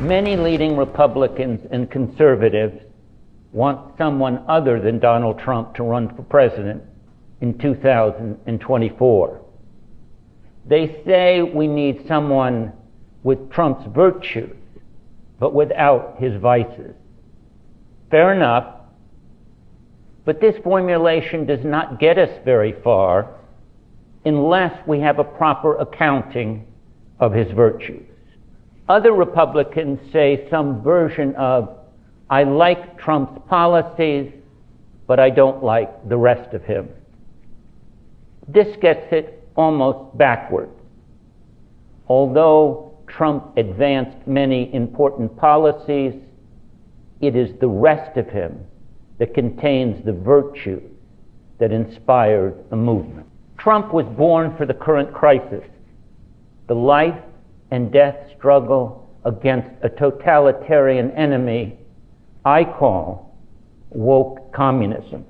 Many leading Republicans and conservatives want someone other than Donald Trump to run for president in 2024. They say we need someone with Trump's virtues, but without his vices. Fair enough, but this formulation does not get us very far unless we have a proper accounting of his virtues. Other Republicans say some version of, I like Trump's policies, but I don't like the rest of him. This gets it almost backwards. Although Trump advanced many important policies, it is the rest of him that contains the virtues that inspired a movement. Trump was born for the current crisis, the life and death struggle against a totalitarian enemy I call woke communism.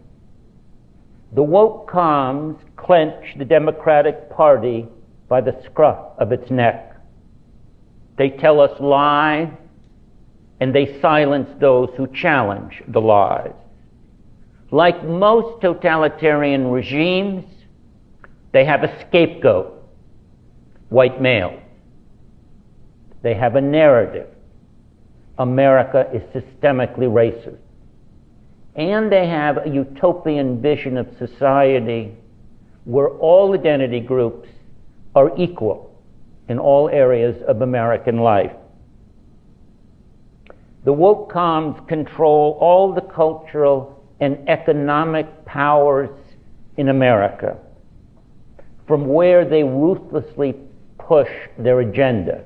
The woke comms clench the Democratic Party by the scruff of its neck. They tell us lies, and they silence those who challenge the lies. Like most totalitarian regimes, they have a scapegoat, white males. They have a narrative, America is systemically racist. And they have a utopian vision of society where all identity groups are equal in all areas of American life. The woke comms control all the cultural and economic powers in America, from where they ruthlessly push their agenda.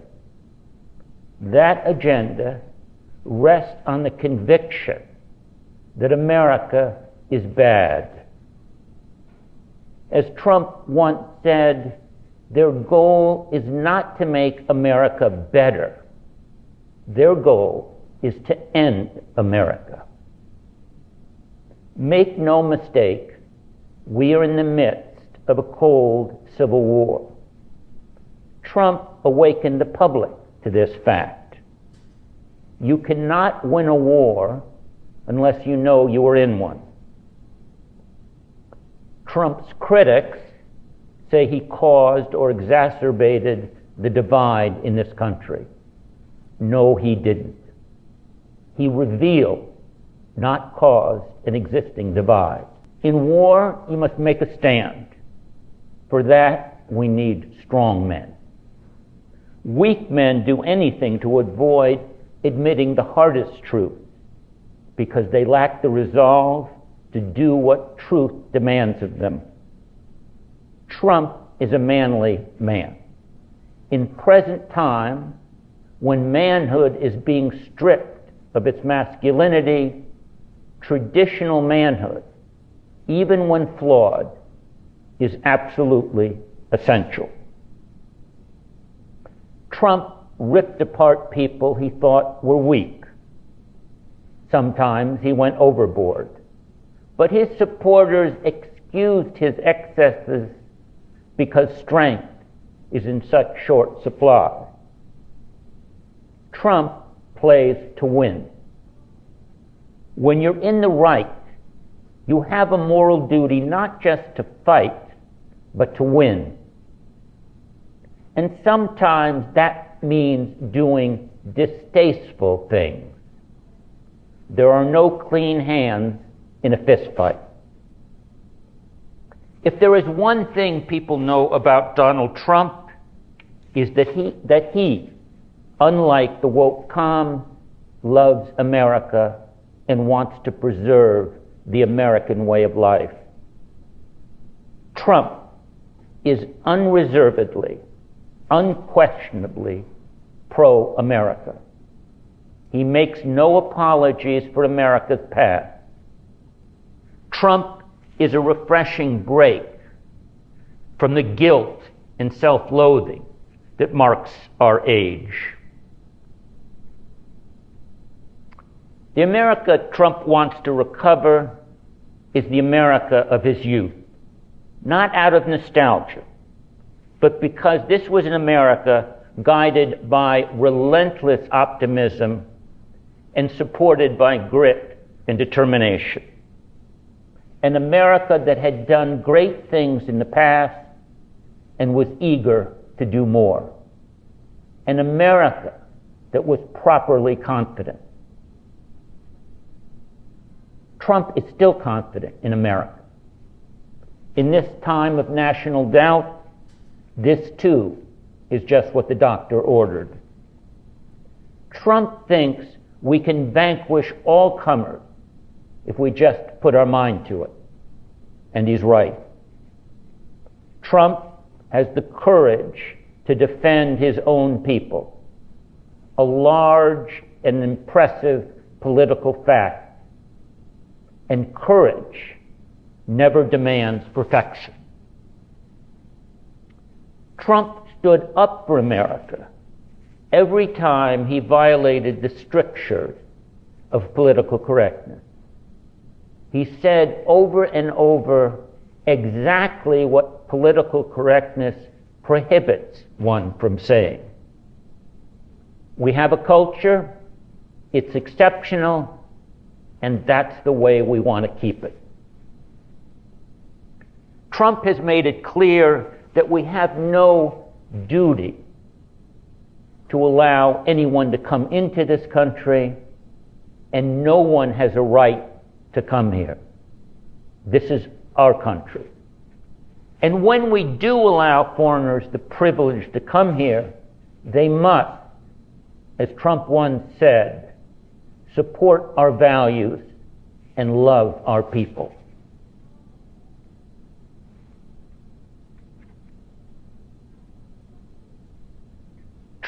That agenda rests on the conviction that America is bad. As Trump once said, their goal is not to make America better. Their goal is to end America. Make no mistake, we are in the midst of a cold civil war. Trump awakened the public to this fact. You cannot win a war unless you know you are in one. Trump's critics say he caused or exacerbated the divide in this country. No, he didn't. He revealed, not caused, an existing divide. In war, you must make a stand. For that, we need strong men. Weak men do anything to avoid admitting the hardest truth because they lack the resolve to do what truth demands of them. Trump is a manly man. In present time, when manhood is being stripped of its masculinity, traditional manhood, even when flawed, is absolutely essential. Trump ripped apart people he thought were weak. Sometimes he went overboard. But his supporters excused his excesses because strength is in such short supply. Trump plays to win. When you're in the right, you have a moral duty not just to fight, but to win. And sometimes that means doing distasteful things. There are no clean hands in a fist fight. If there is one thing people know about Donald Trump, is that he, unlike the woke comm, loves America and wants to preserve the American way of life. Trump is unreservedly, unquestionably pro-America. He makes no apologies for America's past. Trump is a refreshing break from the guilt and self-loathing that marks our age. The America Trump wants to recover is the America of his youth, not out of nostalgia, but because this was an America guided by relentless optimism and supported by grit and determination. An America that had done great things in the past and was eager to do more. An America that was properly confident. Trump is still confident in America. In this time of national doubt, this too is just what the doctor ordered. Trump thinks we can vanquish all comers if we just put our mind to it. And he's right. Trump has the courage to defend his own people, a large and impressive political fact. And courage never demands perfection. Trump stood up for America every time he violated the strictures of political correctness. He said over and over exactly what political correctness prohibits one from saying. We have a culture, it's exceptional, and that's the way we want to keep it. Trump has made it clear that we have no duty to allow anyone to come into this country, and no one has a right to come here. This is our country. And when we do allow foreigners the privilege to come here, they must, as Trump once said, support our values and love our people.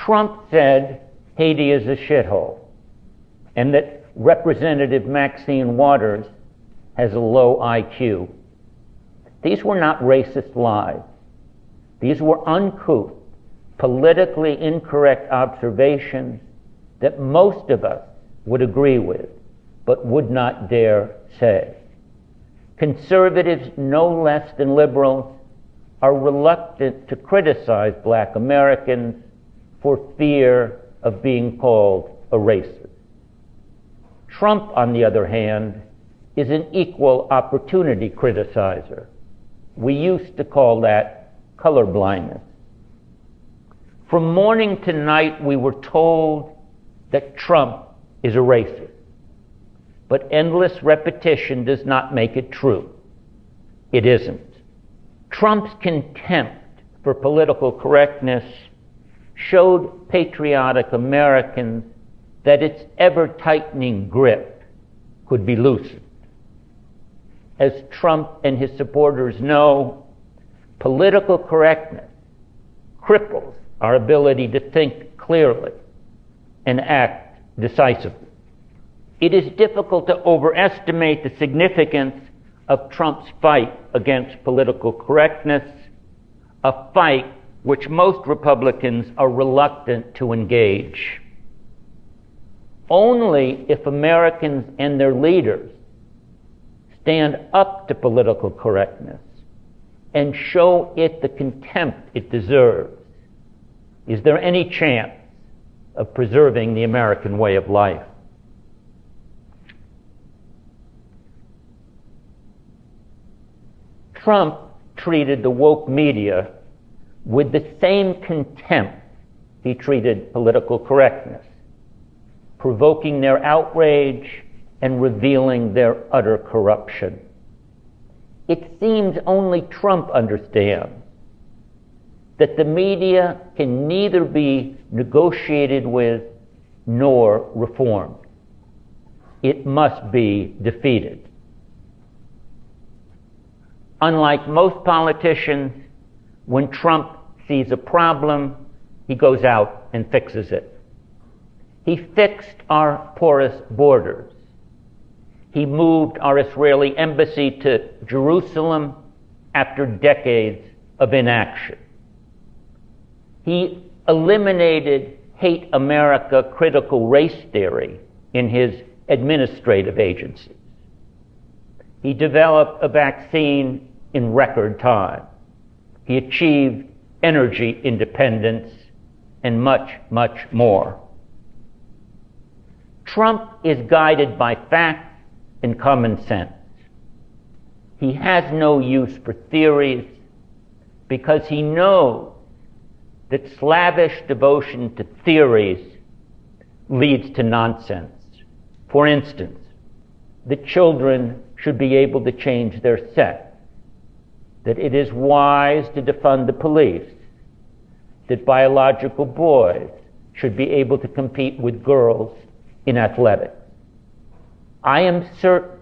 Trump said Haiti is a shithole, and that Representative Maxine Waters has a low IQ. These were not racist lies. These were uncouth, politically incorrect observations that most of us would agree with, but would not dare say. Conservatives, no less than liberals, are reluctant to criticize black Americans for fear of being called a racist. Trump, on the other hand, is an equal opportunity criticizer. We used to call that colorblindness. From morning to night, we were told that Trump is a racist. But endless repetition does not make it true. It isn't. Trump's contempt for political correctness showed patriotic Americans that its ever-tightening grip could be loosened. As Trump and his supporters know, political correctness cripples our ability to think clearly and act decisively. It is difficult to overestimate the significance of Trump's fight against political correctness, a fight which most Republicans are reluctant to engage. Only if Americans and their leaders stand up to political correctness and show it the contempt it deserves is there any chance of preserving the American way of life. Trump treated the woke media with the same contempt he treated political correctness, provoking their outrage and revealing their utter corruption. It seems only Trump understands that the media can neither be negotiated with nor reformed. It must be defeated. Unlike most politicians, when Trump sees a problem, he goes out and fixes it. He fixed our porous borders. He moved our Israeli embassy to Jerusalem after decades of inaction. He eliminated hate America critical race theory in his administrative agencies. He developed a vaccine in record time. He achieved energy independence and much, much more. Trump is guided by facts and common sense. He has no use for theories because he knows that slavish devotion to theories leads to nonsense. For instance, that children should be able to change their sex, that it is wise to defund the police, that biological boys should be able to compete with girls in athletics. I am certain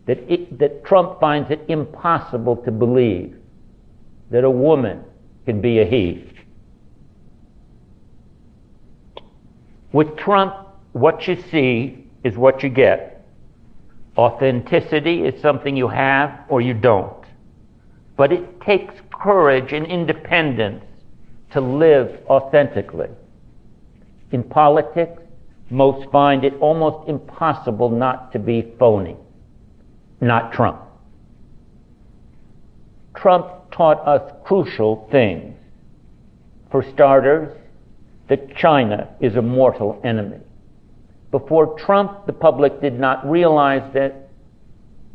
that Trump finds it impossible to believe that a woman can be a he. With Trump, what you see is what you get. Authenticity is something you have or you don't. But it takes courage and independence to live authentically. In politics, most find it almost impossible not to be phony. Not Trump. Trump taught us crucial things. For starters, that China is a mortal enemy. Before Trump, the public did not realize that.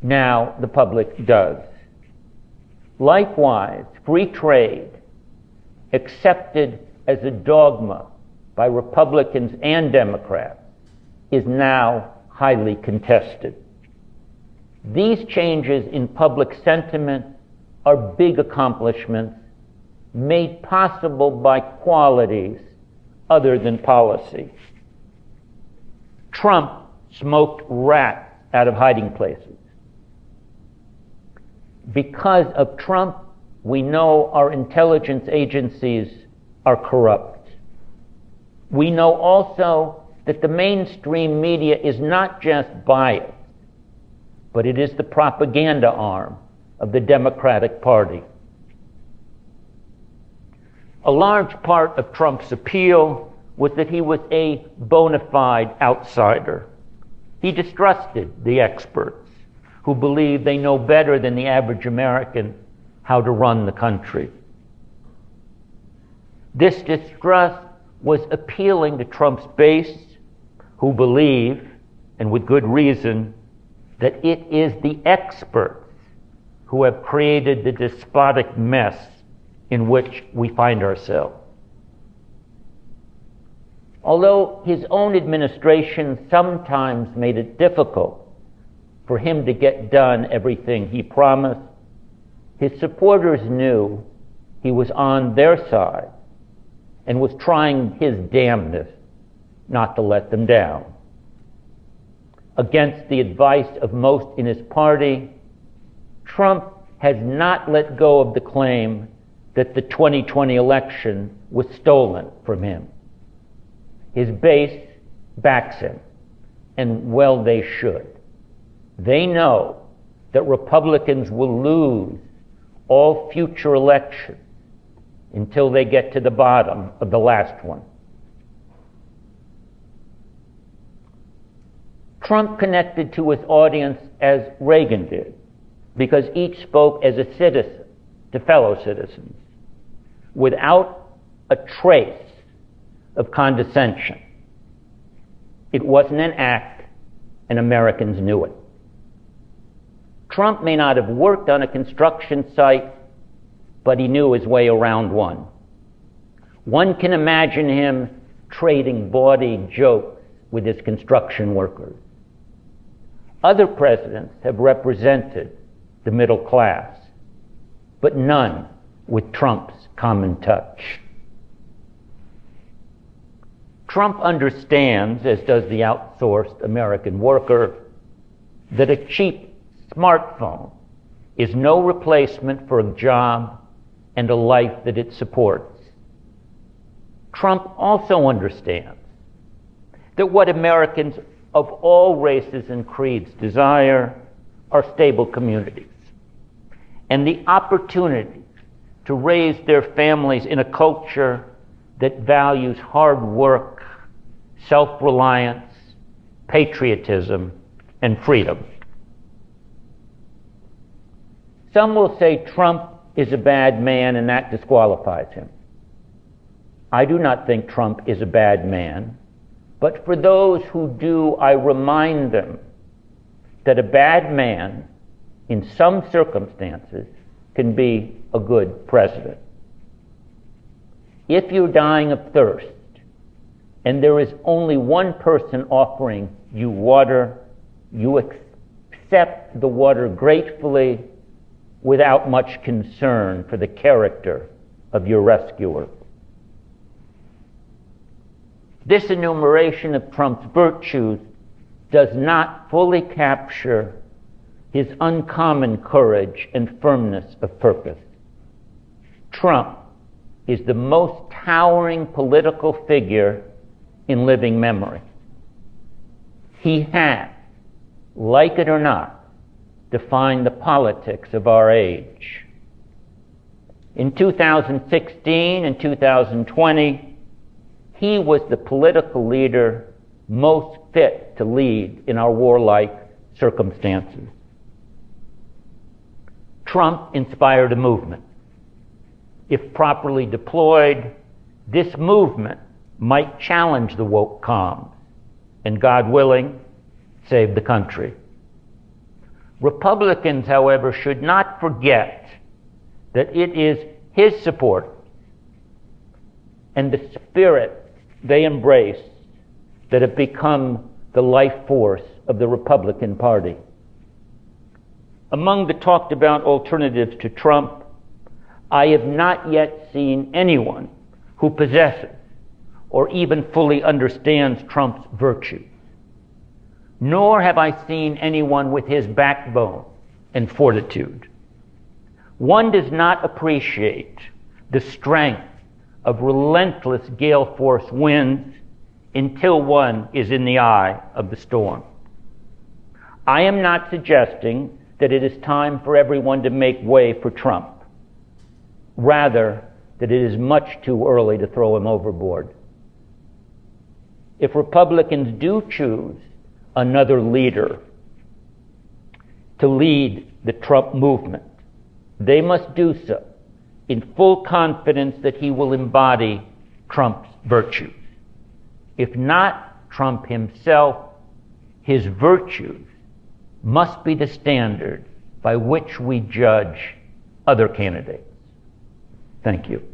Now the public does. Likewise, free trade, accepted as a dogma by Republicans and Democrats, is now highly contested. These changes in public sentiment are big accomplishments made possible by qualities other than policy. Trump smoked rats out of hiding places. Because of Trump, we know our intelligence agencies are corrupt. We know also that the mainstream media is not just biased, but it is the propaganda arm of the Democratic Party. A large part of Trump's appeal was that he was a bona fide outsider. He distrusted the experts who believe they know better than the average American how to run the country. This distrust was appealing to Trump's base, who believe, and with good reason, that it is the experts who have created the despotic mess in which we find ourselves. Although his own administration sometimes made it difficult for him to get done everything he promised, his supporters knew he was on their side and was trying his damnedest not to let them down. Against the advice of most in his party, Trump has not let go of the claim that the 2020 election was stolen from him. His base backs him, and well they should. They know that Republicans will lose all future elections until they get to the bottom of the last one. Trump connected to his audience as Reagan did, because each spoke as a citizen to fellow citizens, without a trace of condescension. It wasn't an act, and Americans knew it. Trump may not have worked on a construction site, but he knew his way around one. One can imagine him trading bawdy jokes with his construction workers. Other presidents have represented the middle class, but none with Trump's common touch. Trump understands, as does the outsourced American worker, that a cheap smartphone is no replacement for a job and a life that it supports. Trump also understands that what Americans of all races and creeds desire are stable communities and the opportunity to raise their families in a culture that values hard work, self-reliance, patriotism, and freedom. Some will say Trump is a bad man and that disqualifies him. I do not think Trump is a bad man, but for those who do, I remind them that a bad man, in some circumstances, can be a good president. If you're dying of thirst, and there is only one person offering you water, you accept the water gratefully without much concern for the character of your rescuer. This enumeration of Trump's virtues does not fully capture his uncommon courage and firmness of purpose. Trump is the most towering political figure in living memory. He has, like it or not, defined the politics of our age. In 2016 and 2020, he was the political leader most fit to lead in our warlike circumstances. Trump inspired a movement. If properly deployed, this movement might challenge the woke comms and, God willing, save the country. Republicans, however, should not forget that it is his support and the spirit they embrace that have become the life force of the Republican Party. Among the talked about alternatives to Trump, I have not yet seen anyone who possesses or even fully understands Trump's virtues. Nor have I seen anyone with his backbone and fortitude. One does not appreciate the strength of relentless gale force winds until one is in the eye of the storm. I am not suggesting that it is time for everyone to make way for Trump. Rather, that it is much too early to throw him overboard. If Republicans do choose another leader to lead the Trump movement, they must do so in full confidence that he will embody Trump's virtues. If not Trump himself, his virtues must be the standard by which we judge other candidates. Thank you.